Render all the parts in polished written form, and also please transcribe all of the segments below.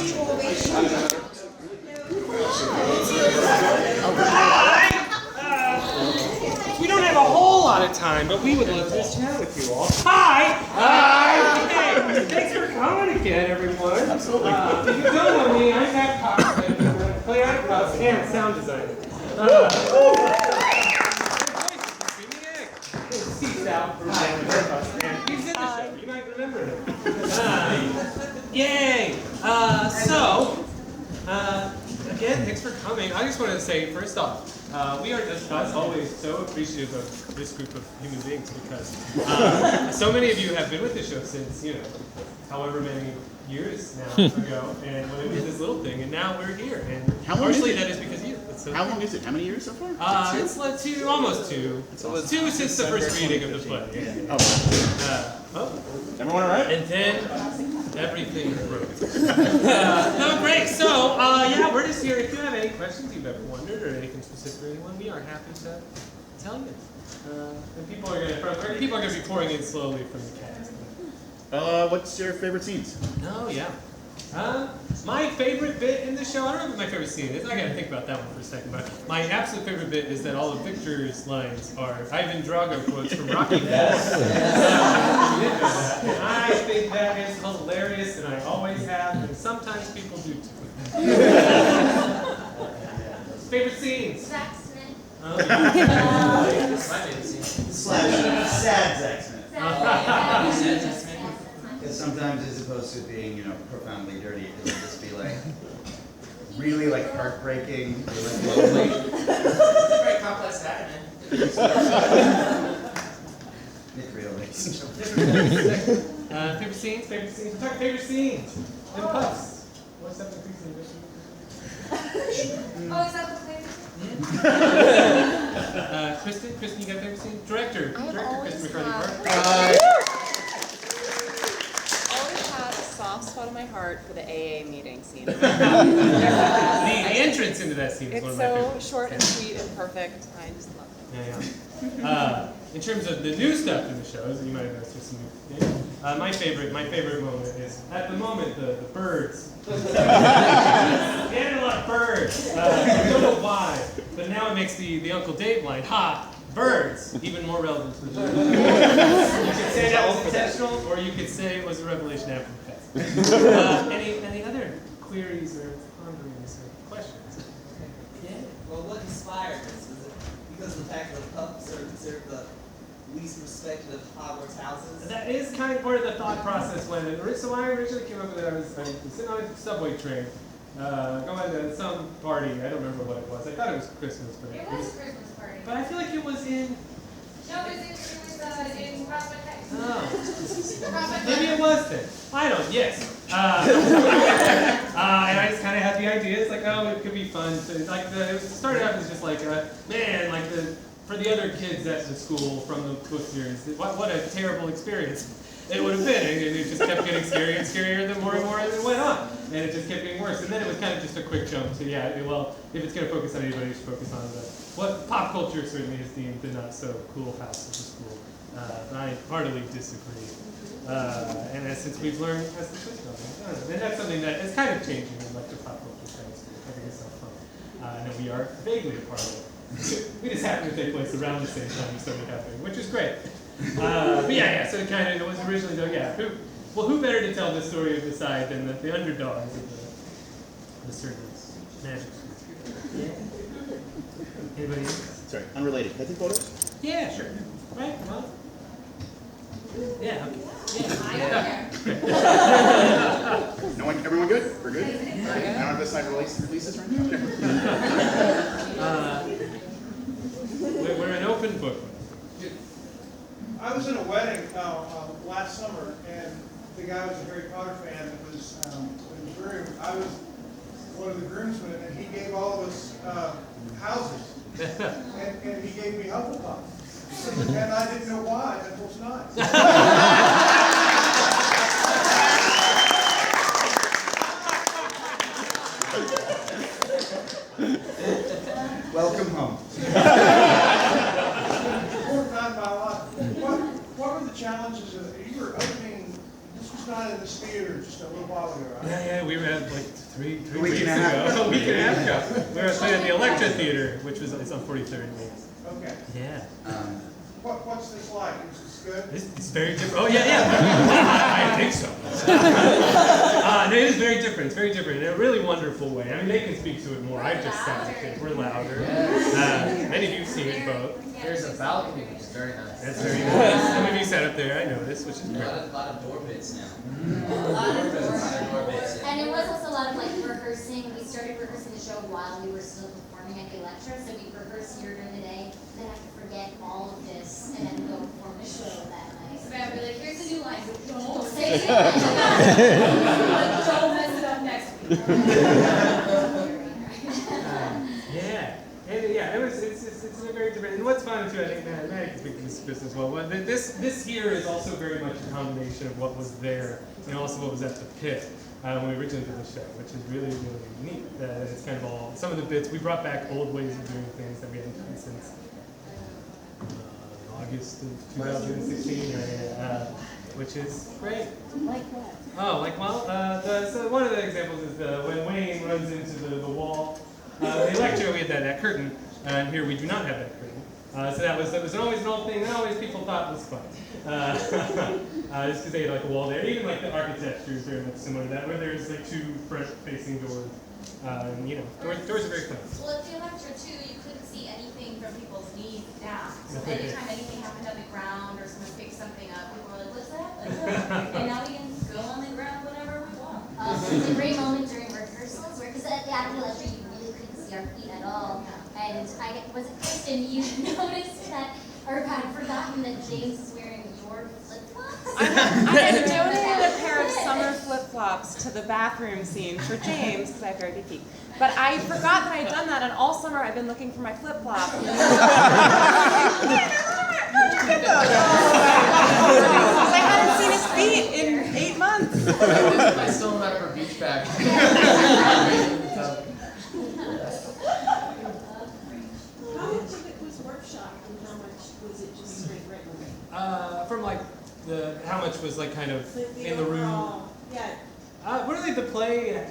We don't have a whole lot of time, but we would love to just chat with you all. Hi! Hi! Hey, thanks for coming again, everyone. Absolutely. If you don't know me, I'm Matt Cox. I'm playwright and sound designer. He's in the show. You might remember him. Yay! Again, thanks for coming. I just wanted to say, first off, we are just, as always, so appreciative of this group of human beings because so many of you have been with the show since, however many years now ago, and when it was this little thing, and now we're here. And partially that is because of you. How long is it? How many years so far? It's almost two. It's almost two since the first reading of the play. Oh. Everyone all right? And then everything broke. No, great. So, we're just here. If you have any questions you've ever wondered or anything specific for anyone, we are happy to tell you. And people are going to be pouring in slowly from the cast. What's your favorite scenes? Oh, yeah. My favorite bit in the show, I don't know what my favorite scene is. I gotta think about that one for a second. But my absolute favorite bit is that all of Victor's lines are Ivan Drago quotes from Rocky IV. And I think that is hilarious, and I always have, and sometimes people do too. Favorite scenes? Zach Smith. Oh, yeah. My favorite scene. Sad Zach Smith. Because sometimes as opposed to being, profoundly dirty, it can just be like really like heartbreaking, or like lonely. It's a very complex guy, man. Nick really. Favorite scenes? We're talking favorite scenes. And puffs. What's up with these? Oh, is that the favorite? Kristen, you got a favorite scene? Director Kristen McCarthy. Always had a soft spot in my heart for the AA meeting scene. The entrance into that scene is one It's of my so favorites. short and sweet and perfect. I just love it. Yeah. In terms of the new stuff in the shows, and you might have noticed there's some new things. My favorite moment is at the moment the birds. We had a lot of birds. I don't know why, but now it makes the Uncle Dave line, "Ha, birds," even more relevant to the show. You could say that was intentional, or you could say it was a revelation after the fact. Any other queries or ponderings or questions? Yeah. Well, what inspired this? Was it because of the fact that the pups are considered the least respected of Hogwarts houses? That is kind of part of the thought process when so I originally came up with it. I was sitting on a subway train, going to some party. I don't remember what it was. I thought it was Christmas, but It was a Christmas party. But I feel like it was in. No, it was in Prospect Heights. Oh, Prospect maybe it was then. I don't. Yes. And I just kind of had the idea. It's like, oh, it could be fun. So like it started out as just like, for the other kids at the school from the book series, what a terrible experience it would have been. And it just kept getting scarier and scarier the more and more as it went on. And it just kept getting worse. And then it was kind of just a quick jump to, well, if it's going to focus on anybody, you should focus on what pop culture certainly has deemed the not so cool house of the school. And I heartily disagree. And since we've learned as the show's going, and that's something that is kind of changing in like the pop culture space. I think it's so fun. And we are vaguely a part of it. We just happen to take place around the same time it started happening, which is great. But so it was originally who better to tell the story of the side than the underdogs of the circus magic school. Yeah. Anybody else? Sorry, unrelated. Can I take photos? Yeah, sure. Right, well. Yeah, okay. No one, everyone good? We're good? All right, now on this side releases right now? We're an open book. I was in a wedding last summer, and the guy was a Harry Potter fan. It was in his room. I was one of the groomsmen, and he gave all of us houses, and he gave me Hufflepuff. And I didn't know why until tonight. Welcome home. Fourth time in my life. What were the challenges of you were opening? This was not in this theater just a little while ago, right? Yeah, we were at like three A week weeks and a half ago. ago. A week and a half ago. We were playing at the Electra Theater, which was it's on 43rd. Okay. Yeah. What's this like? Is this good? It's very different. Oh yeah. I think so. No, it is very different. It's very different in a really wonderful way. I mean, they can speak to it more. I've just sat with it. We're louder. Many of you have seen it both. There's a balcony, which is very nice. That's very nice. Some of you sat up there. I noticed, which is A great. lot of door bits now. A lot of A lot of door bits. And it was also a lot of like rehearsing. We started rehearsing the show while we were still performing at the Electra, so we rehearsed here during the day, then have to forget all of this and then go perform the show that night. So I'd be like, here's the new line, but don't say it. But don't mess it up next week. Yeah. And yeah, it's a very different. And what's fun too, I think Matt can speak to this as well. But this here is also very much a combination of what was there and also what was at the pit when we originally did the show, which is really, really neat. That it's kind of all some of the bits we brought back old ways of doing things that we hadn't done since August of 2016, which is great. Like what? Oh, like well, so one of the examples is when Wayne runs into the wall. The Electra, we had that curtain, and here we do not have that curtain. So that was always an old thing that always people thought was fun. Just because they had like a wall there. Even like the architecture is very much similar to that, where there's like two front-facing doors. Doors are very fun. Well, at the Electra too, you couldn't see anything from people's knees down. So anytime anything happened on the ground or someone picked something up, people were like, what's that? And now we can go on the ground whenever we want. It was a great moment during rehearsals, because at the Electra you really couldn't see our feet at all. And was it Kristen, you noticed that, or had forgotten that James was wearing your flip-flops? I had donated a pair of summer flip-flops to the bathroom scene for James, because I have very big feet. But I forgot that I'd done that, and all summer I've been looking for my flip-flop. Because I hadn't seen his feet in 8 months. I still remember her beach bag. How much of it was workshopped and how much was it just straight written? From like how much was like kind of Like the in the room. overall- Yeah. Really, the play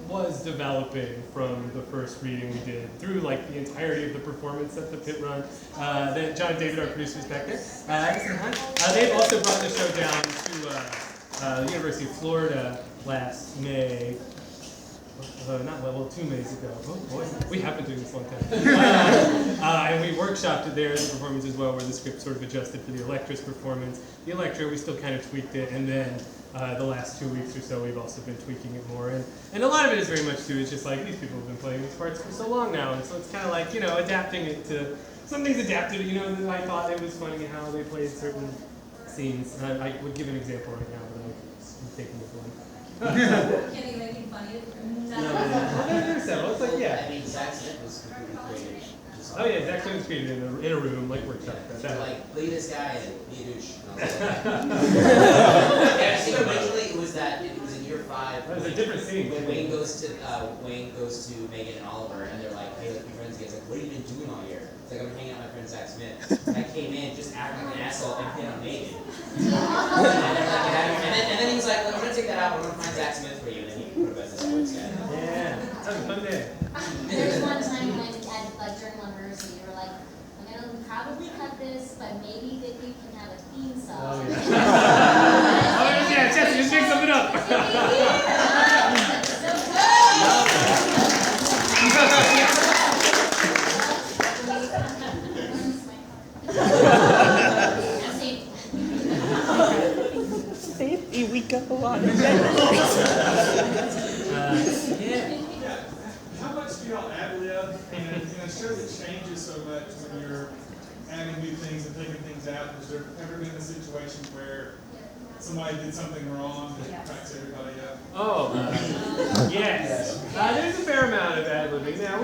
was developing from the first reading we did through like the entirety of the performance at the pit run. Then John and David, our producers back there, they've also brought the show down to the University of Florida last May. Not well, 2 Mays ago. Oh boy, we have been doing this a long time. And we workshopped it there as a performance as well, where the script sort of adjusted for the Electra's performance. The Electra, we still kind of tweaked it, and then the last 2 weeks or so, we've also been tweaking it more. And a lot of it is very much too, it's just like these people have been playing these parts for so long now, and so it's kind of like, adapting it to, something's adapted, I thought it was funny how they played certain scenes. I would give an example right now, but I'm taking this one. Can you make it funny? There's several. It's like, yeah. I mean, Zach Smith was completely created. Oh yeah, Zach Smith was created in a room, like workshop. They're like, play this guy and be a douche. And I was like, yeah, I think originally it was in year 5. That was a different scene. When Wayne goes to Megan and Oliver, and they're like, hey, let's be friends again. It's like, what have you been doing all year? It's like, I'm hanging out with my friend Zach Smith. And I came in just acting like an asshole and hit on Megan. And then he was like, well, I'm gonna take that out, but I'm gonna find Zach Smith for you, and then he put it as a sports guy. Yeah, that was a fun day. There was one time when during one rehearsal, you were like, I'm gonna probably cut this, but maybe that we can have a theme song. Oh yeah. Yeah, Jesse, just make something up. Safety, we go on. Yeah. How much do y'all ad-lib? And shows it changes so much when you're adding new things and taking things out. Has there ever been a situation where somebody did something wrong that cracks everybody up? Oh, yes. There's a fair amount of ad-libbing. Now,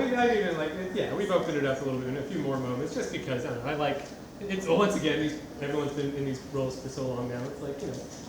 we've opened it up a little bit in a few more moments, just because, I don't know, I like, it's, once again, everyone's been in these roles for so long now, it's like,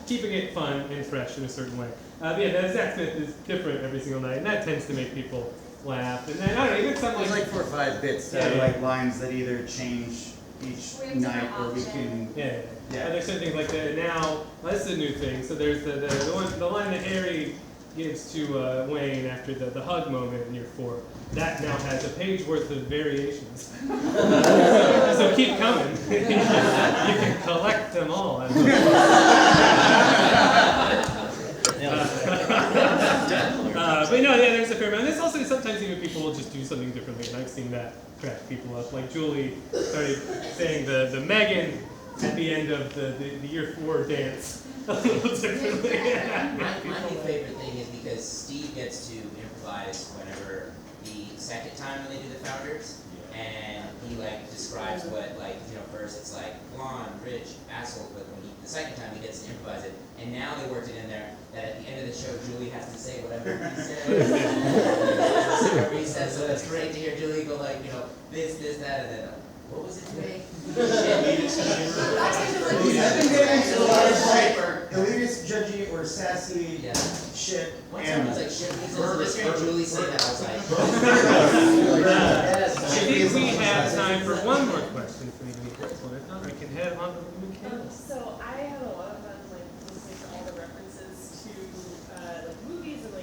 keeping it fun and fresh in a certain way. But yeah, Zach Smith is different every single night, and that tends to make people laugh. And then, I don't know, even something There's like 4 or 5 bits that are like lines that either change each night or we can. Yeah. Yeah. There's certain things like that. And now, this is a new thing. So there's the line that Harry gives to Wayne after the hug moment in year 4. That now has a page worth of variations. So keep coming. You can collect them all. But no, yeah, there's a fair amount. There's also sometimes even people will just do something differently, and I've seen that crack people up. Like Julie started saying the Megan at the end of the year 4 dance a little differently. My favorite thing is because Steve gets to improvise whenever the second time when they do the founders, and he like describes what first it's like blonde, rich, asshole, but when the second time he gets to improvise it, and now they worked it in there that at the end of the show Julie has to say whatever he says. Whatever he says, so it's great to hear Julie go like, this, that, and then what was it today? Elitist, judgy, or sassy shit. One time I was like, shit, this hearing Julie say that, I was like, I think we have time for one more question for you. If not, we can head on to Michaela. So I had a lot of fun listening to all the references to movies and the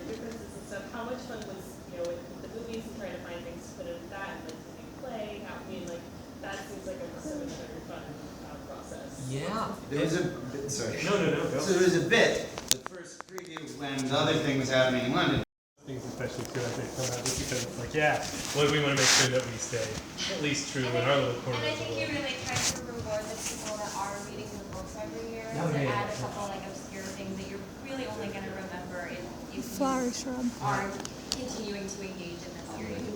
differences and stuff. How much fun was with the movies and trying to find things to put in that and the new play? That seems like a very fun process. Yeah. There was a bit, sorry. No. Go. So there was a bit, the first preview when the other thing was happening in London. Things especially too as they come out, just because it's like, well, we want to make sure that we stay at least true in our little corner. And I think you really try to reward the people that are reading the books every year. Oh, to yeah, add yeah. a couple obscure things that you're really only going to remember if you are continuing to engage in the series.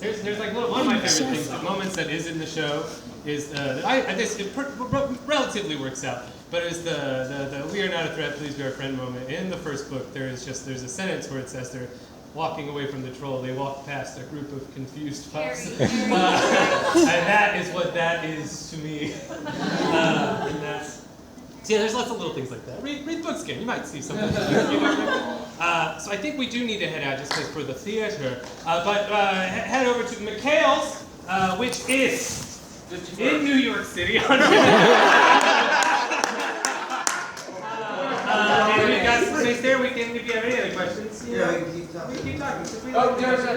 There's like one of my favorite things, the moments that is in the show is it relatively works out, but it's the we are not a threat, please be our friend moment. In the first book, there's a sentence where it says they're walking away from the troll, they walk past a group of confused pups. And that is what that is to me. And that's, so yeah, there's lots of little things like that. Read books again, you might see something. So I think we do need to head out just because for the theater. But head over to McHale's, which is in New York City. And we've got space there. We can, if you have any other questions. Yeah, we can keep talking. We can keep talking.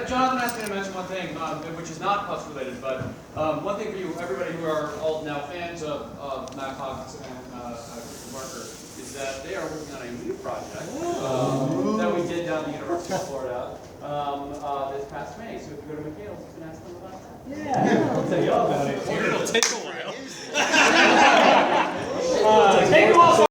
Jonathan asked me to mention one thing, which is not pups related, but one thing for you, everybody who are all now fans of Matt Cox and Christopher Barker, is that they are working on a new project that we did down at the University of Florida this past May. So if you go to McHale's, you can ask them about that. Yeah, I'll tell you all about it. It'll take a while. Take a while.